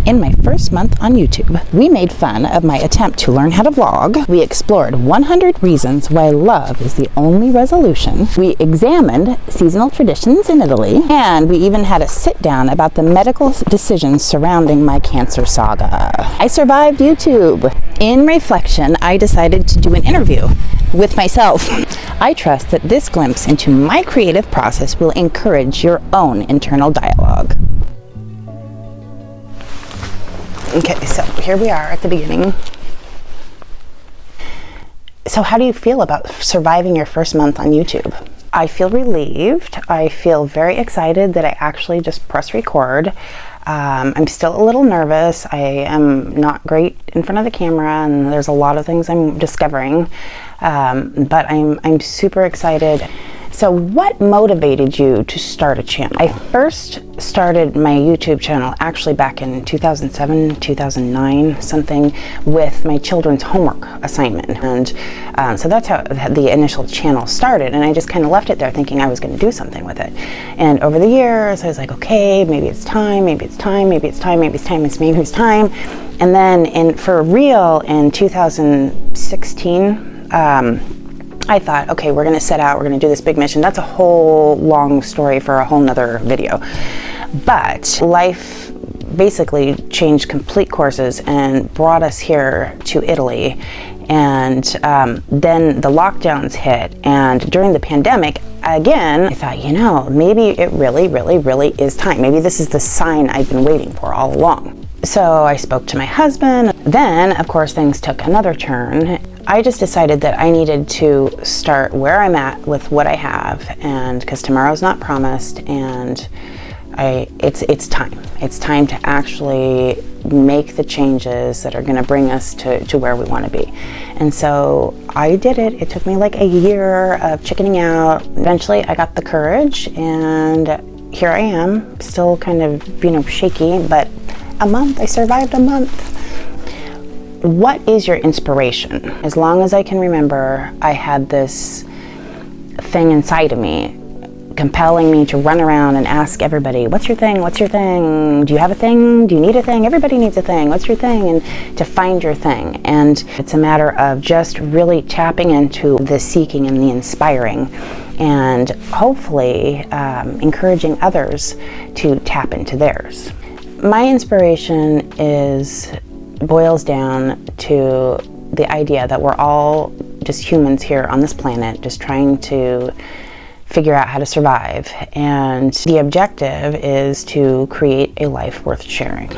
In my first month on YouTube, we made fun of my attempt to learn how to vlog. We explored 100 reasons why love is the only resolution. We examined seasonal traditions in Italy, and we even had a sit down about the medical decisions surrounding my cancer saga. I survived YouTube. In reflection, I decided to do an interview with myself. I trust that this glimpse into my creative process will encourage your own internal dialogue. Okay, so here we are at the beginning. So how do you feel about surviving your first month on YouTube? I feel relieved. I feel very excited that I actually just press record. I'm still a little nervous. I am not great in front of the camera, and there's a lot of things I'm discovering, but I'm super excited. So what motivated you to start a channel? I first started my YouTube channel actually back in 2007, 2009, something, with my children's homework assignment. And so that's how the initial channel started. And I just kind of left it there thinking I was going to do something with it. And over the years, I was like, okay, maybe it's time, maybe it's time, maybe it's time, maybe it's time, maybe it's time. And then for real in 2016, I thought, okay, we're gonna set out, we're gonna do this big mission. That's a whole long story for a whole nother video. But life basically changed complete courses and brought us here to Italy. And then the lockdowns hit. And during the pandemic, again, I thought, you know, maybe it really, really, really is time. Maybe this is the sign I've been waiting for all along. So I spoke to my husband. Then, of course, things took another turn. I just decided that I needed to start where I'm at with what I have, and because tomorrow's not promised, and it's time. It's time to actually make the changes that are going to bring us to where we want to be. And so I did it. It took me like a year of chickening out. Eventually I got the courage, and here I am, still kind of, shaky, but a month. I survived a month. What is your inspiration? As long as I can remember, I had this thing inside of me compelling me to run around and ask everybody, what's your thing? What's your thing? Do you have a thing? Do you need a thing? Everybody needs a thing. What's your thing? And to find your thing. And it's a matter of just really tapping into the seeking and the inspiring, and hopefully encouraging others to tap into theirs. My inspiration boils down to the idea that we're all just humans here on this planet, just trying to figure out how to survive. And the objective is to create a life worth sharing.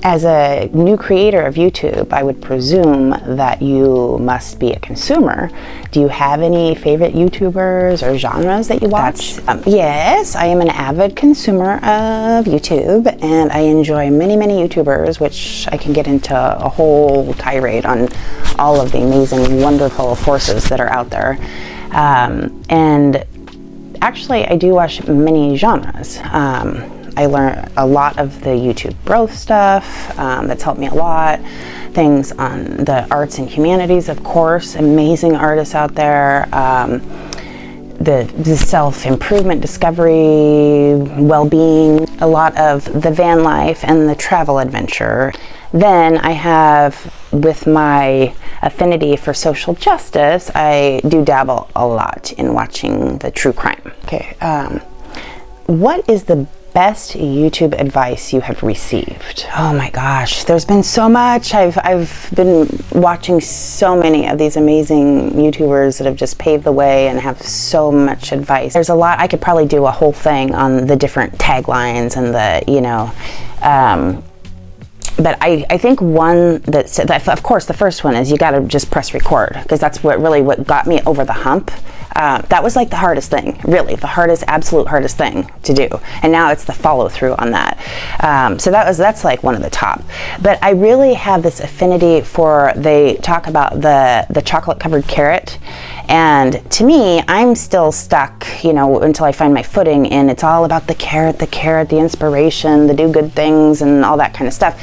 As a new creator of YouTube, I would presume that you must be a consumer. Do you have any favorite YouTubers or genres that you watch? Yes, I am an avid consumer of YouTube, and I enjoy many, many YouTubers, which I can get into a whole tirade on all of the amazing, wonderful forces that are out there. And actually, I do watch many genres. I learn a lot of the YouTube growth stuff. That's helped me a lot. Things on the arts and humanities, of course, amazing artists out there. The self-improvement, discovery, well-being, a lot of the van life and the travel adventure. Then I have, with my affinity for social justice, I do dabble a lot in watching the true crime. Okay, what is the best YouTube advice you have received? Oh my gosh, there's been so much. I've been watching so many of these amazing YouTubers that have just paved the way and have so much advice. There's a lot. I could probably do a whole thing on the different taglines and but I think one that, of course, the first one is you got to just press record, because that's what got me over the hump. That was like the hardest thing, really, the absolute hardest thing to do. And now it's the follow through on that. So that's like one of the top. But I really have this affinity for, they talk about the chocolate covered carrot. And to me, I'm still stuck, until I find my footing, and it's all about the carrot, the inspiration, the do good things and all that kind of stuff.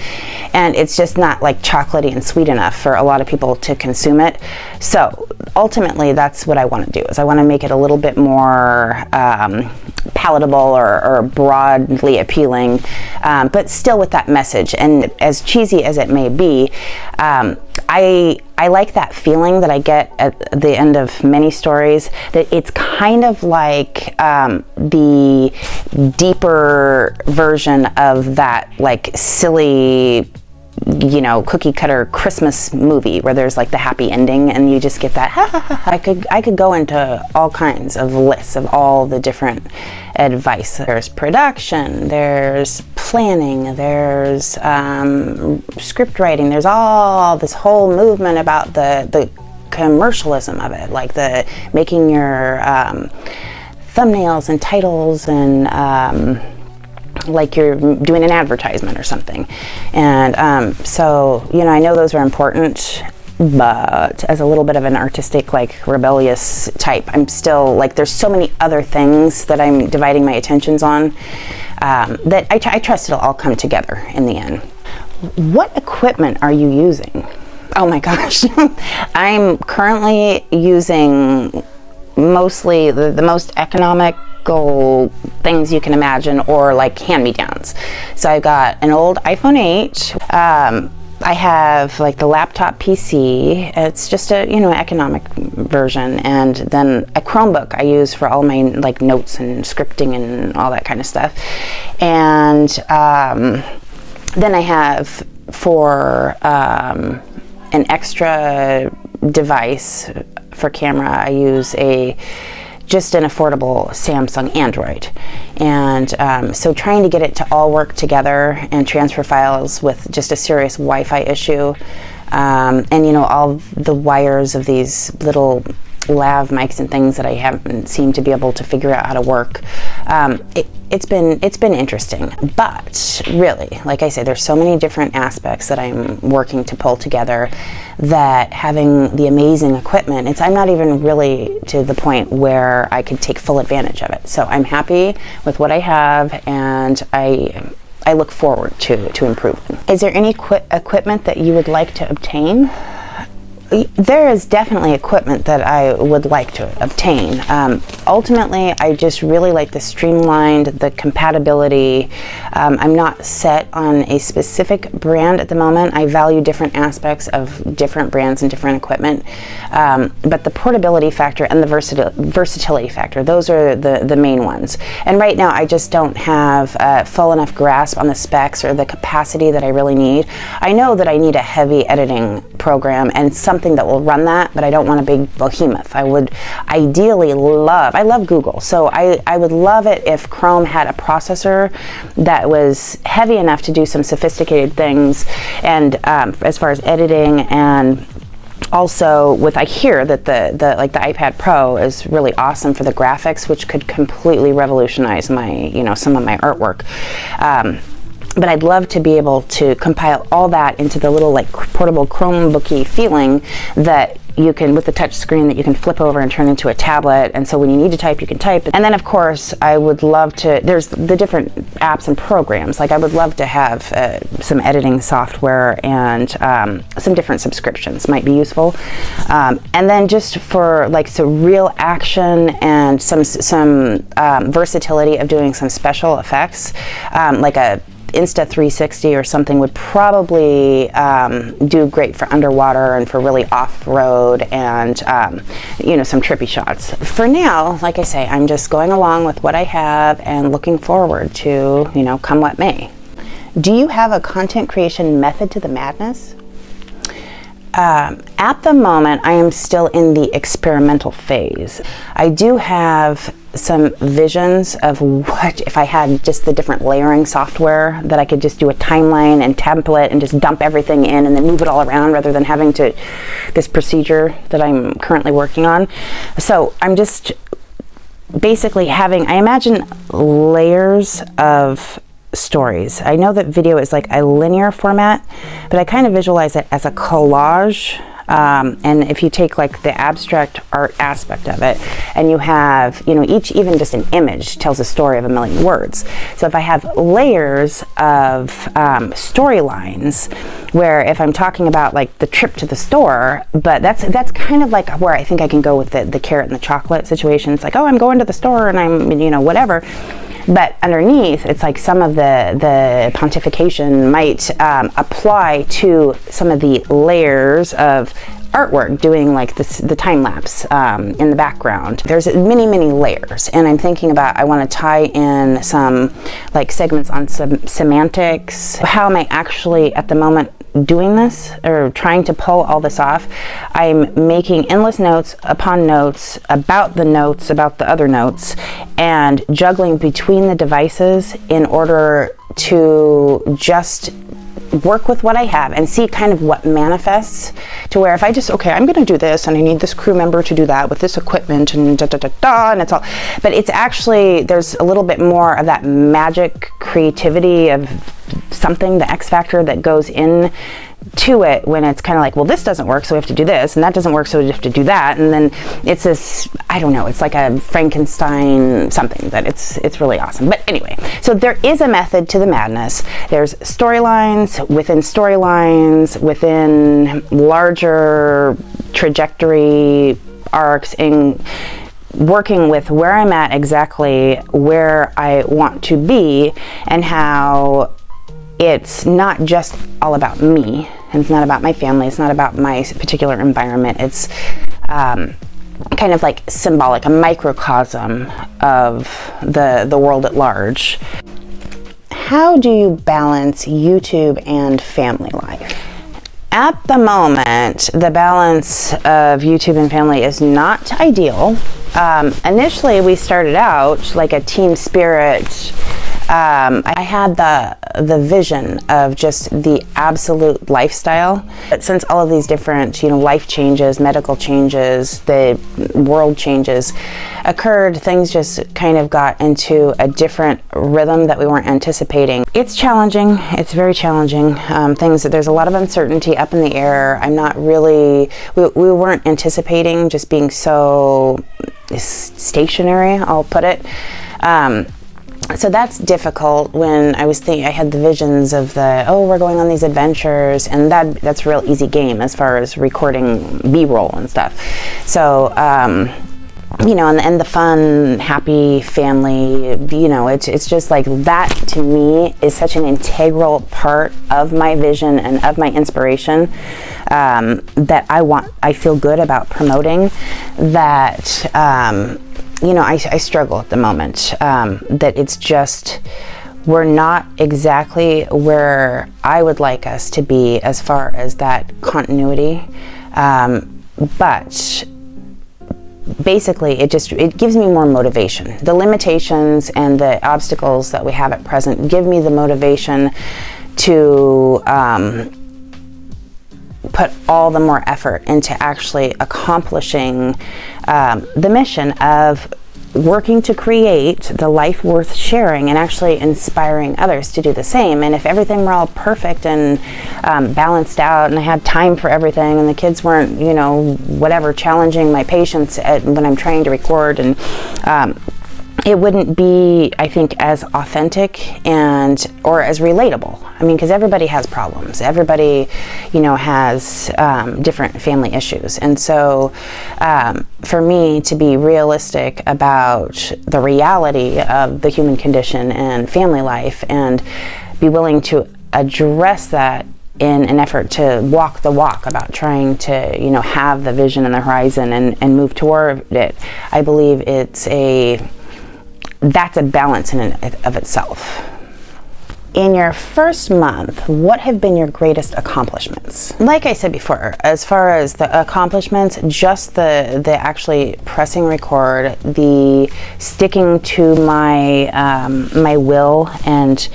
And it's just not like chocolatey and sweet enough for a lot of people to consume it. So ultimately, that's what I want to do, is I want to make it a little bit more palatable or broadly appealing, but still with that message. And as cheesy as it may be, I like that feeling that I get at the end of many stories, that it's kind of like the deeper version of that like silly, you know, cookie cutter Christmas movie where there's like the happy ending and you just get that ha ha ha. I could go into all kinds of lists of all the different advice. There's production, there's planning, there's script writing, there's all this whole movement about the commercialism of it, like the making your thumbnails and titles and like you're doing an advertisement or something. And so, you know, I know those are important, but as a little bit of an artistic, like rebellious type, I'm still like, there's so many other things that I'm dividing my attentions on that I trust it'll all come together in the end. What equipment are you using? Oh my gosh. I'm currently using mostly the most economical things you can imagine, or like hand-me-downs. So I've got an old iPhone 8. I have like the laptop PC. It's just a, you know, economic version, and then a Chromebook I use for all my like notes and scripting and all that kind of stuff. And then I have for an extra device for camera, I use just an affordable Samsung Android. And so trying to get it to all work together and transfer files with just a serious Wi-Fi issue, and you know, all the wires of these little lav mics and things that I haven't seemed to be able to figure out how to work. It's been interesting, but really, like I say, there's so many different aspects that I'm working to pull together that having the amazing equipment, I'm not even really to the point where I could take full advantage of it. So I'm happy with what I have, and I look forward to improving. Is there any equipment that you would like to obtain? There is definitely equipment that I would like to obtain. Ultimately, I just really like the streamlined, the compatibility. I'm not set on a specific brand at the moment. I value different aspects of different brands and different equipment. But the portability factor and the versatility factor, those are the main ones. And right now, I just don't have a full enough grasp on the specs or the capacity that I really need. I know that I need a heavy editing program and something that will run that, but I don't want a big behemoth. I would ideally I love Google, so I would love it if Chrome had a processor that was heavy enough to do some sophisticated things, and as far as editing, and also I hear that the iPad Pro is really awesome for the graphics, which could completely revolutionize some of my artwork. But I'd love to be able to compile all that into the little like portable Chromebooky feeling that you can, with the touch screen that you can flip over and turn into a tablet. And so when you need to type, you can type. And then of course, I would love to, there's the different apps and programs. Like I would love to have some editing software and some different subscriptions might be useful. And then just for like some real action and some versatility of doing some special effects, like a Insta360 or something would probably do great for underwater and for really off-road and some trippy shots. For now, like I say, I'm just going along with what I have and looking forward to, come what may. Do you have a content creation method to the madness? At the moment, I am still in the experimental phase. I do have some visions of what if I had just the different layering software that I could just do a timeline and template and just dump everything in and then move it all around rather than having to this procedure that I'm currently working on. So I'm just basically I imagine layers of stories. I know that video is like a linear format, but I kind of visualize it as a collage And if you take like the abstract art aspect of it, and you have, even just an image tells a story of a million words. So if I have layers of storylines, where if I'm talking about like the trip to the store, but that's kind of like where I think I can go with the carrot and the chocolate situation. It's like, oh, I'm going to the store and I'm, whatever. But underneath, it's like some of the pontification might apply to some of the layers of artwork, doing like the time lapse in the background. There's many layers, and I'm thinking about, I want to tie in some like segments on some semantics. How am I actually at the moment doing this, or trying to pull all this off? I'm making endless notes upon notes about the other notes, and juggling between the devices in order to just work with what I have and see kind of what manifests, to where if I just, okay, I'm going to do this and I need this crew member to do that with this equipment and and it's all, but it's actually, there's a little bit more of that magic creativity of something, the X factor that goes in to it, when it's kind of like, well, this doesn't work, so we have to do this, and that doesn't work, so we have to do that, and then it's this, I don't know, it's like a Frankenstein something, that it's really awesome. But anyway, so there is a method to the madness. There's storylines within larger trajectory arcs, and working with where I'm at, exactly where I want to be, and how it's not just all about me, and it's not about my family, it's not about my particular environment. It's kind of like symbolic, a microcosm of the world at large. How do you balance YouTube and family life? At the moment, the balance of YouTube and family is not ideal. Initially, we started out like a team spirit. I had the vision of just the absolute lifestyle. But since all of these different, life changes, medical changes, the world changes occurred, things just kind of got into a different rhythm that we weren't anticipating. It's challenging. It's very challenging. There's a lot of uncertainty up in the air. I'm not really, we weren't anticipating just being so stationary, I'll put it. So that's difficult. When I had the visions of we're going on these adventures, and that's a real easy game as far as recording B-roll and stuff. So, and the fun, happy family, it's just like that, to me, is such an integral part of my vision and of my inspiration, that I feel good about promoting, that, I struggle at the moment, that it's just, we're not exactly where I would like us to be as far as that continuity, but basically it gives me more motivation. The limitations and the obstacles that we have at present give me the motivation to put all the more effort into actually accomplishing the mission of working to create the life worth sharing, and actually inspiring others to do the same. And if everything were all perfect and balanced out, and I had time for everything, and the kids weren't, whatever, challenging my patience when I'm trying to record, and it wouldn't be, I think, as authentic or as relatable. I mean, because everybody has problems. Everybody, has different family issues. And so for me to be realistic about the reality of the human condition and family life, and be willing to address that in an effort to walk the walk, about trying to, have the vision and the horizon and move toward it, I believe that's a balance in and of itself. In your first month, what have been your greatest accomplishments? Like I said before, as far as the accomplishments, just the actually pressing record, the sticking to my my will, and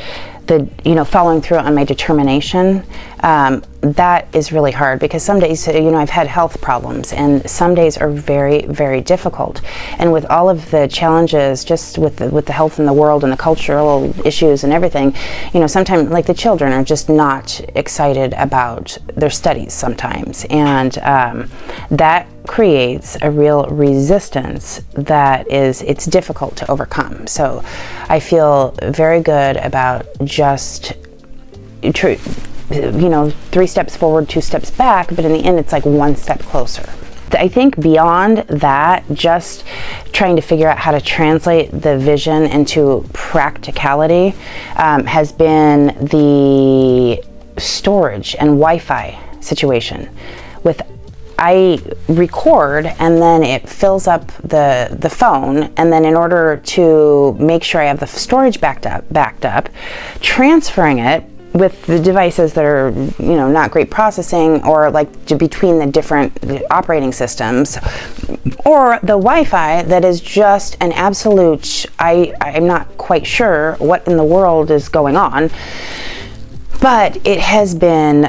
the following through on my determination, that is really hard, because some days, I've had health problems, and some days are very, very difficult. And with all of the challenges, just with the health in the world and the cultural issues and everything, sometimes, like, the children are just not excited about their studies sometimes, and that creates a real resistance it's difficult to overcome. So I feel very good about just 3 steps forward, 2 steps back, but in the end it's like 1 step closer. I think beyond that, just trying to figure out how to translate the vision into practicality has been the storage and Wi-Fi situation. I record, and then it fills up the phone, and then in order to make sure I have the storage backed up, transferring it with the devices that are, not great processing, or like between the different operating systems, or the Wi-Fi that is just an absolute, I'm not quite sure what in the world is going on, but it has been,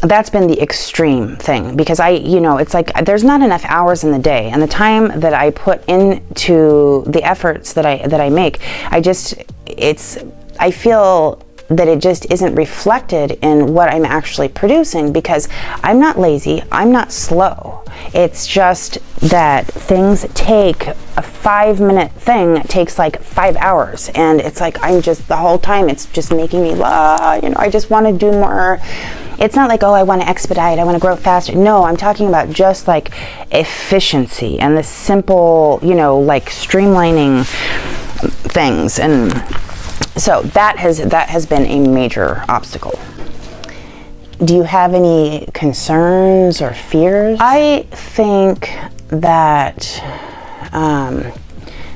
that's been the extreme thing, because it's like there's not enough hours in the day, and the time that I put into the efforts that I make, I feel that it just isn't reflected in what I'm actually producing, because I'm not lazy, I'm not slow. It's just that things take a 5-minute thing takes like 5 hours, and it's like I'm just the whole time it's just making me I just want to do more. It's not like, I want to expedite, I want to grow faster. No, I'm talking about just like efficiency and the simple, like streamlining things. And so that has been a major obstacle. Do you have any concerns or fears? I think that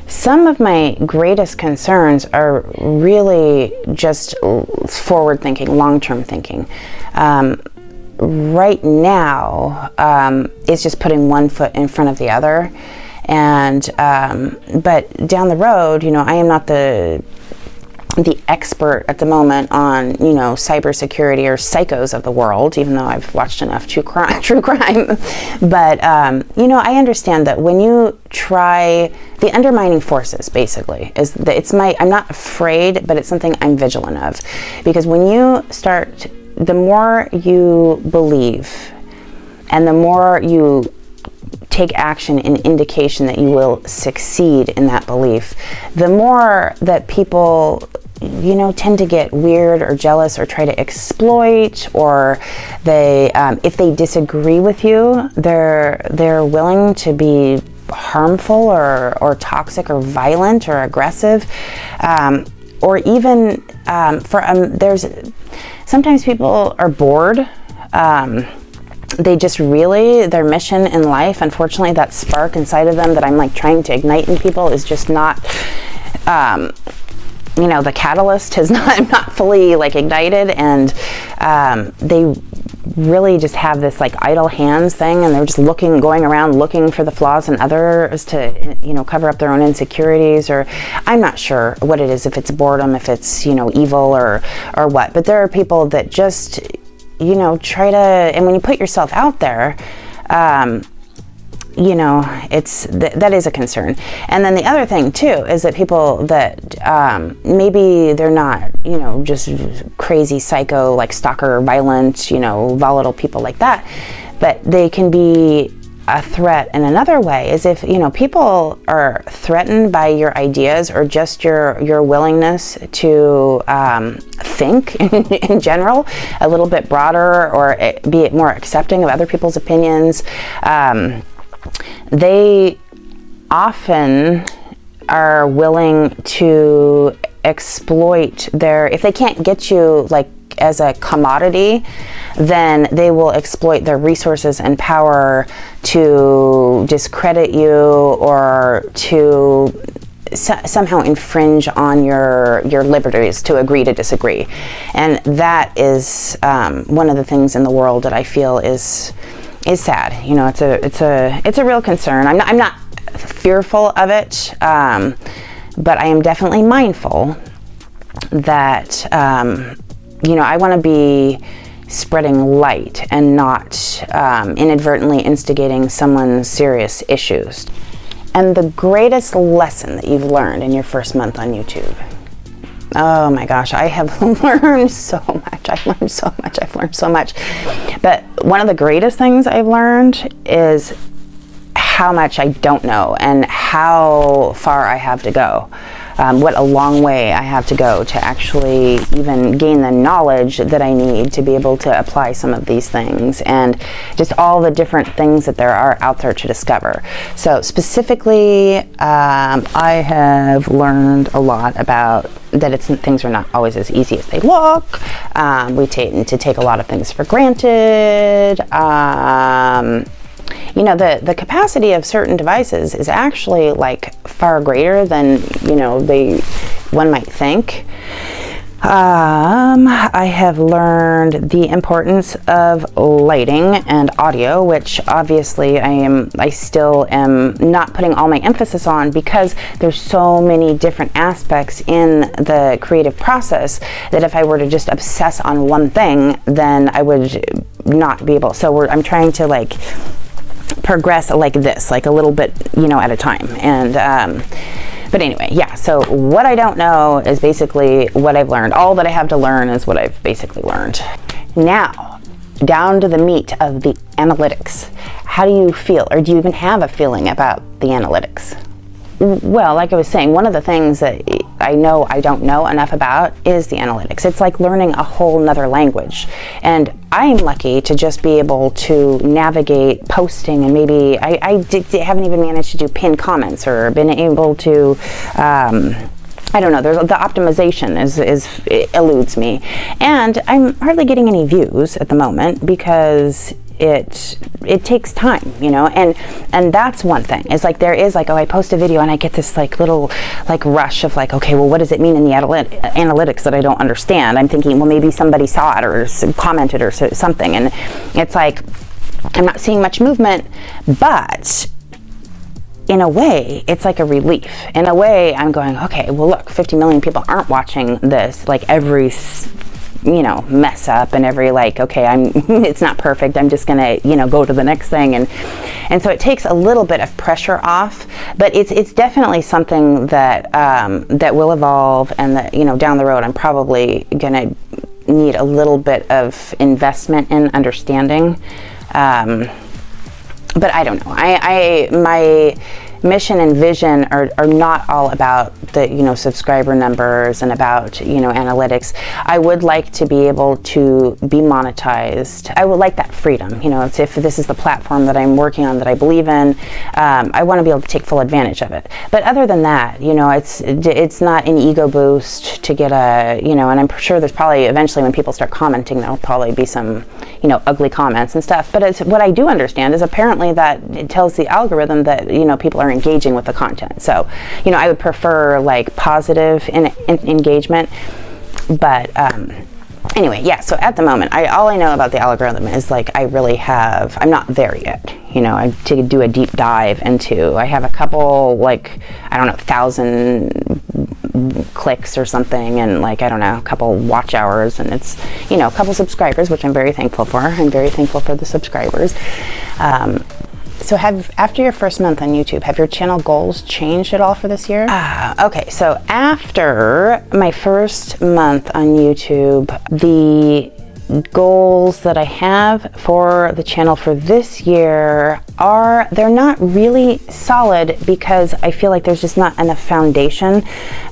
some of my greatest concerns are really just forward thinking, long-term thinking. Right now, it's just putting one foot in front of the other. And but down the road, I am not the expert at the moment on, cybersecurity or psychos of the world, even though I've watched enough true crime. But, I understand that when you try, the undermining forces basically is that I'm not afraid, but it's something I'm vigilant of. Because when you start, the more you believe and the more you take action in indication that you will succeed in that belief, the more that people tend to get weird or jealous or try to exploit, or they if they disagree with you, they're willing to be harmful or toxic or violent or aggressive, or even there's sometimes people are bored. They just really, their mission in life, unfortunately, that spark inside of them that I'm like trying to ignite in people is just not, the catalyst has not fully like ignited, and they really just have this like idle hands thing, and they're just going around looking for the flaws in others to, cover up their own insecurities, or I'm not sure what it is, if it's boredom, if it's, evil or what, but there are people that just, try to, and when you put yourself out there, that is a concern. And then the other thing too is that people that maybe they're not, just crazy psycho, like stalker, violent, volatile people like that, but they can be a threat in another way, is if people are threatened by your ideas or just your willingness to think in general a little bit broader, or be more accepting of other people's opinions. They often are willing to exploit if they can't get you like as a commodity, then they will exploit their resources and power to discredit you, or to somehow infringe on your liberties, to agree to disagree. And that is one of the things in the world that I feel is sad. It's a real concern. I'm not fearful of it, but I am definitely mindful that I want to be spreading light and not inadvertently instigating someone's serious issues. And the greatest lesson that you've learned in your first month on YouTube? Oh my gosh, I have learned so much. I've learned so much. But one of the greatest things I've learned is how much I don't know and how far I have to go. What a long way I have to go to actually even gain the knowledge that I need to be able to apply some of these things, and just all the different things that there are out there to discover. So specifically, I have learned a lot about that things are not always as easy as they look. We tend to take a lot of things for granted. You know, the capacity of certain devices is actually like far greater than, you know, one might think. I have learned the importance of lighting and audio, which obviously I still am not putting all my emphasis on, because there's so many different aspects in the creative process that if I were to just obsess on one thing, then I would not be able. So I'm trying to like progress like this, like a little bit, you know, at a time. And but anyway, yeah, so what I don't know is basically what I've learned. All that I have to learn is what I've basically learned. Now, down to the meat of the analytics. How do you feel, or do you even have a feeling about the analytics? Well, like I was saying, one of the things that I know I don't know enough about is the analytics. It's like learning a whole nother language. And I'm lucky to just be able to navigate posting, and maybe I haven't even managed to do pinned comments or been able to, I don't know, there's the optimization it eludes me. And I'm hardly getting any views at the moment because it takes time, you know, and that's one thing. It's like there is like, oh, I post a video and I get this like little like rush of like, okay, well, what does it mean in the analytics that I don't understand? I'm thinking, well, maybe somebody saw it or commented or something, and it's like I'm not seeing much movement, but in a way, it's like a relief. In a way, I'm going, okay, well, look, 50 million people aren't watching this, like every, you know, mess up and every like, okay, it's not perfect, I'm just gonna, you know, go to the next thing, and so it takes a little bit of pressure off, but it's definitely something that that will evolve, and that, you know, down the road I'm probably gonna need a little bit of investment in understanding, but I don't know. My mission and vision are not all about the, you know, subscriber numbers and about, you know, analytics. I would like to be able to be monetized. I would like that freedom, you know, it's if this is the platform that I'm working on that I believe in, I want to be able to take full advantage of it. But other than that, you know, it's not an ego boost to get a, you know, and I'm sure there's probably eventually when people start commenting, there'll probably be some, you know, ugly comments and stuff. But what I do understand is apparently that it tells the algorithm that, you know, people are engaging with the content. So, you know, I would prefer like positive engagement, but anyway, yeah, so at the moment, all I know about the algorithm is like I'm not there yet, you know, to do a deep dive into. I have a couple, like, I don't know, 1,000 clicks or something, and like, I don't know, a couple watch hours, and it's, you know, a couple subscribers, which I'm very thankful for. I'm very thankful for the subscribers. So after your first month on YouTube, have your channel goals changed at all for this year? Okay, so after my first month on YouTube, the goals that I have for the channel for this year they're not really solid, because I feel like there's just not enough foundation.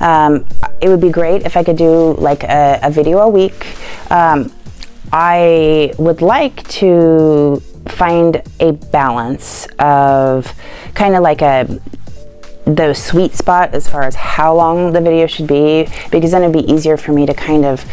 It would be great if I could do like a video a week. I would like to find a balance of kind of like the sweet spot as far as how long the video should be, because then it'd be easier for me to kind of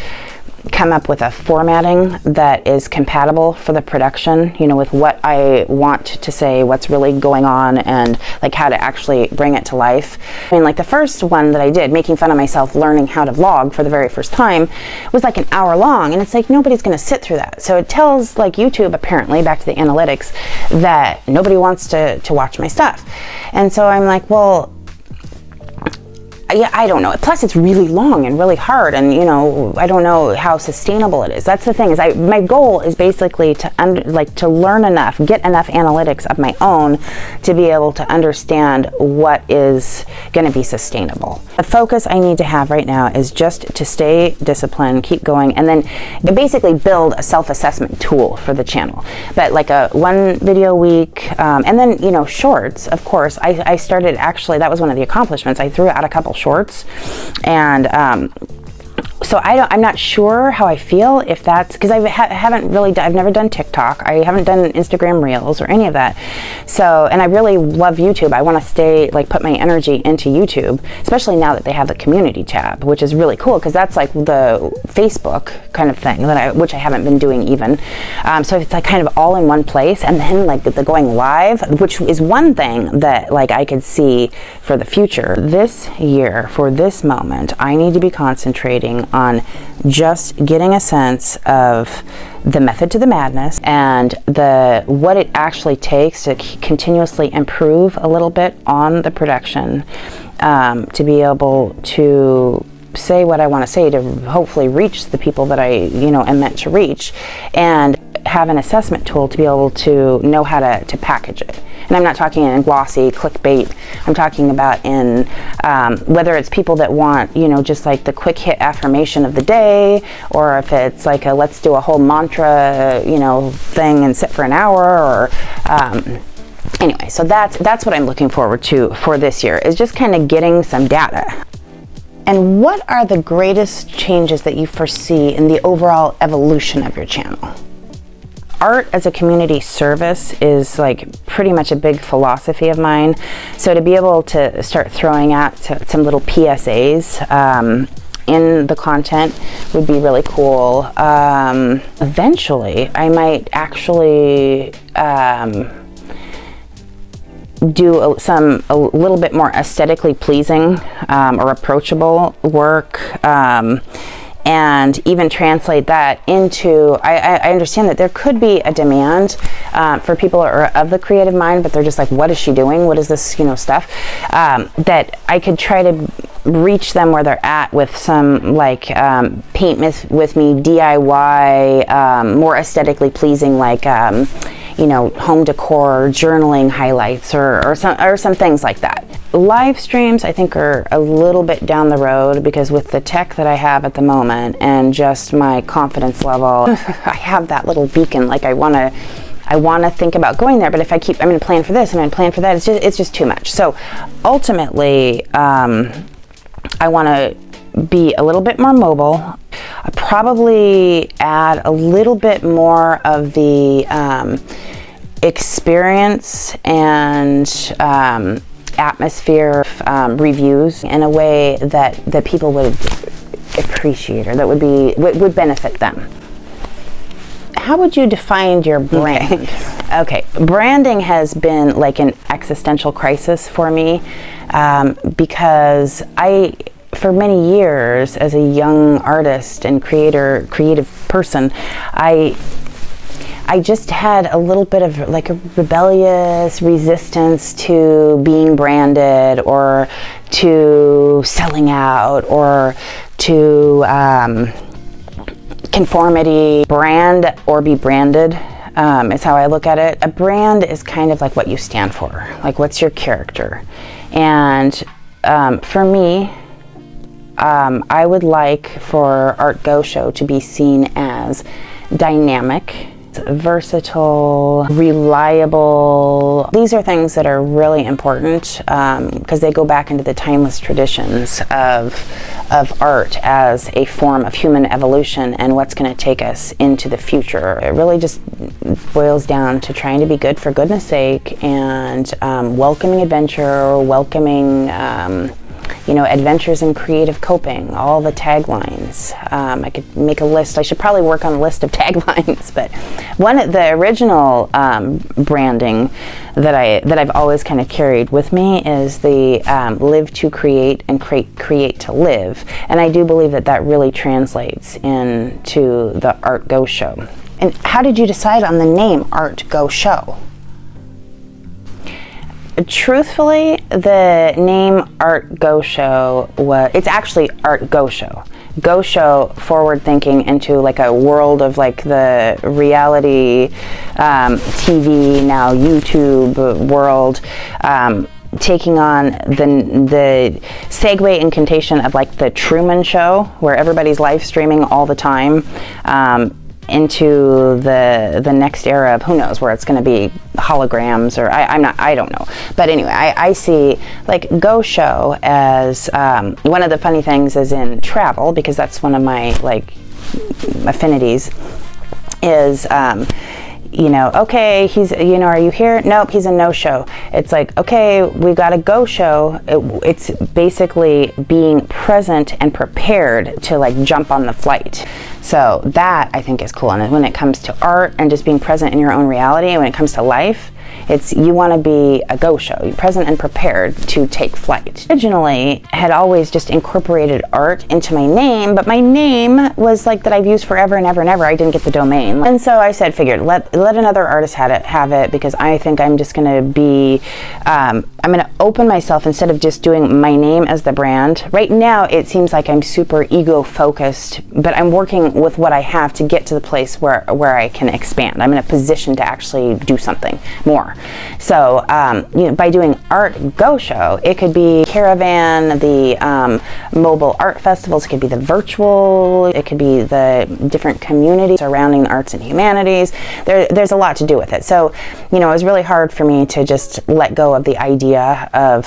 come up with a formatting that is compatible for the production, you know, with what I want to say, what's really going on, and like how to actually bring it to life. I mean, like the first one that I did, making fun of myself learning how to vlog for the very first time, was like an hour long, and it's like nobody's going to sit through that. So it tells like YouTube, apparently, back to the analytics, that nobody wants to watch my stuff. And so I'm like, well, yeah, I don't know. Plus it's really long and really hard, and you know, I don't know how sustainable it is. That's the thing, is my goal is basically to learn enough, get enough analytics of my own to be able to understand what is going to be sustainable. The focus I need to have right now is just to stay disciplined, keep going, and then basically build a self-assessment tool for the channel. But like a 1 video a week, and then, you know, shorts, of course. I started, actually, that was one of the accomplishments. I threw out a couple shorts, and so I'm not sure how I feel, if that's because I've never done TikTok. I haven't done Instagram Reels or any of that. So, and I really love YouTube. I want to put my energy into YouTube, especially now that they have the community tab, which is really cool, because that's like the Facebook kind of thing which I haven't been doing even. So it's like kind of all in one place, and then like the going live, which is one thing that like I could see for the future. This year, for this moment, I need to be concentrating on just getting a sense of the method to the madness and what it actually takes to continuously improve a little bit on the production, to be able to say what I want to say, to hopefully reach the people that I am meant to reach, and have an assessment tool to be able to know how to package it. And I'm not talking in glossy clickbait. I'm talking about in whether it's people that want, just like the quick hit affirmation of the day, or if it's like let's do a whole mantra, thing and sit for an hour, or anyway. So that's what I'm looking forward to for this year, is just kind of getting some data. And what are the greatest changes that you foresee in the overall evolution of your channel? Art as a community service is like pretty much a big philosophy of mine. So to be able to start throwing out some little PSAs in the content would be really cool. Eventually, I might actually do a little bit more aesthetically pleasing or approachable work, and even translate that into, I understand that there could be a demand for people of the creative mind, but they're just like, what is she doing? What is this, stuff? That I could try to reach them where they're at with some like paint with me DIY, more aesthetically pleasing, like home decor, journaling highlights, or some things like that. Live streams, I think, are a little bit down the road, because with the tech that I have at the moment and just my confidence level, I have that little beacon. Like I want to think about going there, but if I'm going to plan for this and I'm going to plan for that, it's just too much. So ultimately, I want to be a little bit more mobile. I probably add a little bit more of the experience and atmosphere reviews in a way that people would appreciate, or that would benefit them. How would you define your brand? Okay, branding has been like an existential crisis for me, because for many years, as a young artist and creative person, I just had a little bit of like a rebellious resistance to being branded, or to selling out, or to conformity. Brand or be branded is how I look at it. A brand is kind of like what you stand for, like what's your character. And for me, I would like for Art Go Show to be seen as dynamic, versatile, reliable. These are things that are really important, because they go back into the timeless traditions of art as a form of human evolution and what's going to take us into the future. It really just boils down to trying to be good for goodness sake, and welcoming adventure, welcoming adventures in creative coping, all the taglines. I could make a list. I should probably work on a list of taglines, but one of the original branding that I've always kind of carried with me is the live to create and create to live. And I do believe that really translates into the Art Go Show. And how did you decide on the name Art Go Show? Truthfully, the name Art Go Show it's actually Art Go Show. Go Show, forward thinking into like a world of like the reality TV, now YouTube world, taking on the segue incantation of like the Truman Show, where everybody's live streaming all the time, into the next era of who knows where it's going to be holograms, or I don't know. But anyway, I see like Go Show as one of the funny things is in travel, because that's one of my like affinities, is okay, he's, are you here? Nope, he's a no-show. It's like, okay, we got a go show. It's basically being present and prepared to like jump on the flight. So that I think is cool. And when it comes to art and just being present in your own reality, and when it comes to life, it's you want to be a go show. You're present and prepared to take flight. Originally, had always just incorporated art into my name, but my name was like that I've used forever and ever and ever. I didn't get the domain, and so I figured let another artist have it, because I think I'm just going to be I'm going to open myself instead of just doing my name as the brand. Right now, it seems like I'm super ego focused, but I'm working with what I have to get to the place where I can expand. I'm in a position to actually do something more. So, by doing Art Go Show, it could be Caravan, the mobile art festivals, it could be the virtual, it could be the different communities surrounding the arts and humanities. There's a lot to do with it. So, it was really hard for me to just let go of the idea of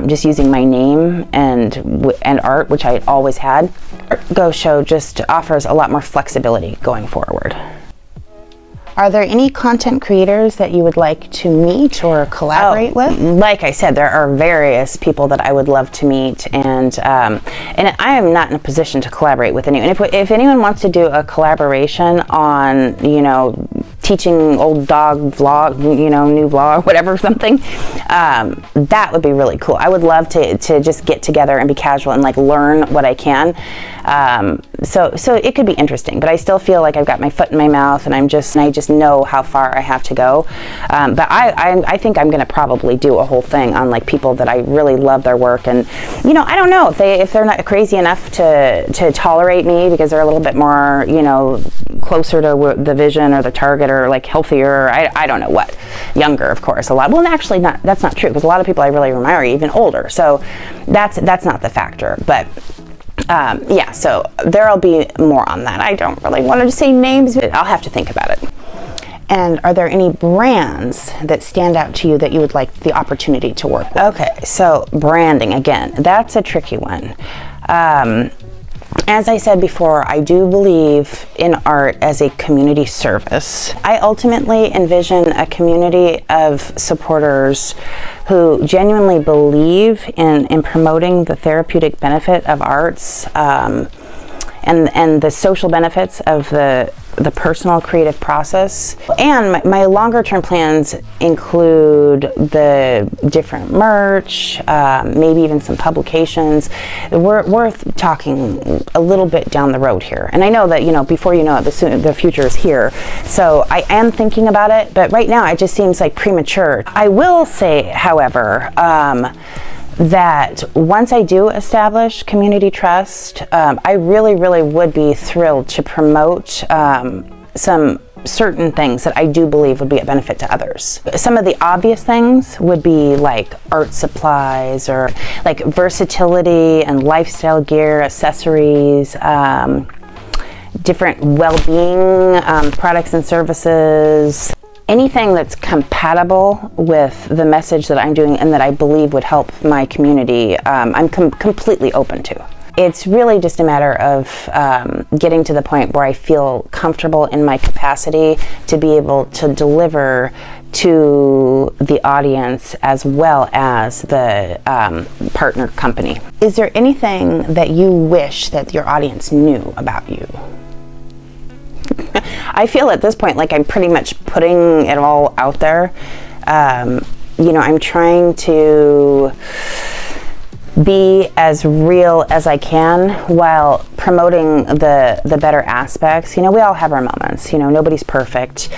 just using my name and art, which I always had. Art Go Show just offers a lot more flexibility going forward. Are there any content creators that you would like to meet or collaborate with? Like I said, there are various people that I would love to meet, and I am not in a position to collaborate with anyone. If anyone wants to do a collaboration on, teaching old dog vlog, new vlog, whatever, something, that would be really cool. I would love to just get together and be casual and like learn what I can. So it could be interesting, but I still feel like I've got my foot in my mouth, and I just know how far I have to go. But I think I'm going to probably do a whole thing on like people that I really love their work, and I don't know if they're not crazy enough to tolerate me because they're a little bit more closer to the vision or the target, or like healthier. I don't know what, younger, of course. Actually not. That's not true, because a lot of people I really admire are even older. So that's not the factor, but. So there'll be more on that. I don't really want to say names, but I'll have to think about it. And are there any brands that stand out to you that you would like the opportunity to work with? Okay, so branding, again, that's a tricky one. As I said before, I do believe in art as a community service. I ultimately envision a community of supporters who genuinely believe in promoting the therapeutic benefit of arts, and the social benefits of the personal creative process. And my longer term plans include the different merch, maybe even some publications. We're talking a little bit down the road here. And I know that, before you know it, the future is here. So I am thinking about it, but right now it just seems like premature. I will say, however, that once I do establish community trust, I really, really would be thrilled to promote some certain things that I do believe would be a benefit to others. Some of the obvious things would be like art supplies, or like versatility and lifestyle gear, accessories, different well-being products and services. Anything that's compatible with the message that I'm doing and that I believe would help my community, I'm completely open to. It's really just a matter of getting to the point where I feel comfortable in my capacity to be able to deliver to the audience as well as the partner company. Is there anything that you wish that your audience knew about you? I feel at this point like I'm pretty much putting it all out there. I'm trying to be as real as I can while promoting the better aspects. You know, we all have our moments. You know, nobody's perfect.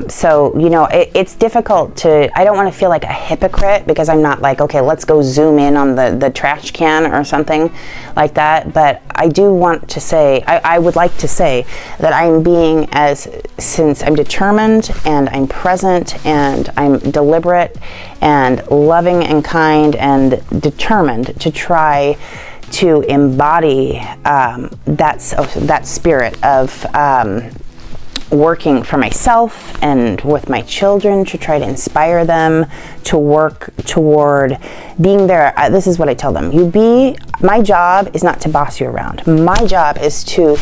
So, you know, it's difficult to, I don't want to feel like a hypocrite because I'm not like, okay, let's go zoom in on the trash can or something like that. But I do want to say, I would like to say that I'm being since I'm determined and I'm present and I'm deliberate and loving and kind and determined to try to embody that spirit of working for myself and with my children, to try to inspire them to work toward being there. This is what I tell them. My job is not to boss you around. My job is to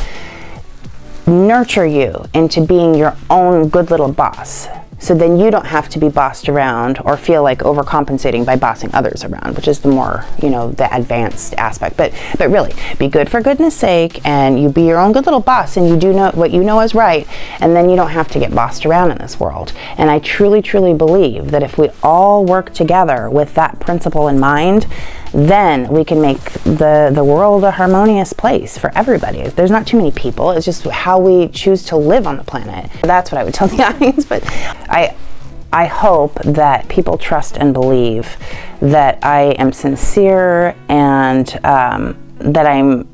nurture you into being your own good little boss. So then you don't have to be bossed around or feel like overcompensating by bossing others around, which is the more, you know, the advanced aspect. But really, be good for goodness sake, and you be your own good little boss, and you do know what you know is right, and then you don't have to get bossed around in this world. And I truly, truly believe that if we all work together with that principle in mind, then we can make the world a harmonious place for everybody. There's not too many people. It's just how we choose to live on the planet. That's what I would tell the audience. But I hope that people trust and believe that I am sincere and that I'm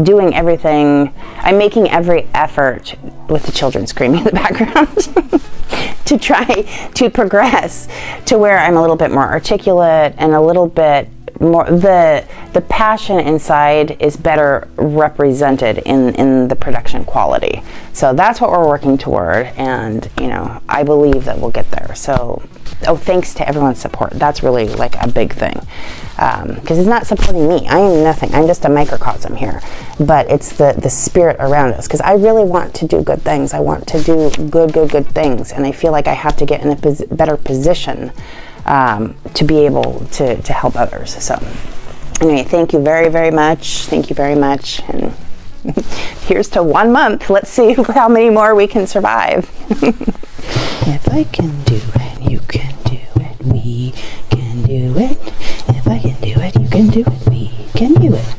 doing everything. I'm making every effort, with the children screaming in the background, to try to progress to where I'm a little bit more articulate and a little bit more, the passion inside is better represented in the production quality. So that's what we're working toward, and you know, I believe that we'll get there. So thanks to everyone's support. That's really like a big thing, because it's not supporting me. I am nothing. I'm just a microcosm here, but it's the spirit around us, because I really want to do good things. I want to do good things, and I feel like I have to get in a better position to be able to help others. So anyway, thank you very, very much. Thank you very much. And here's to 1 month. Let's see how many more we can survive. If I can do it, you can do it. We can do it. If I can do it, you can do it. We can do it.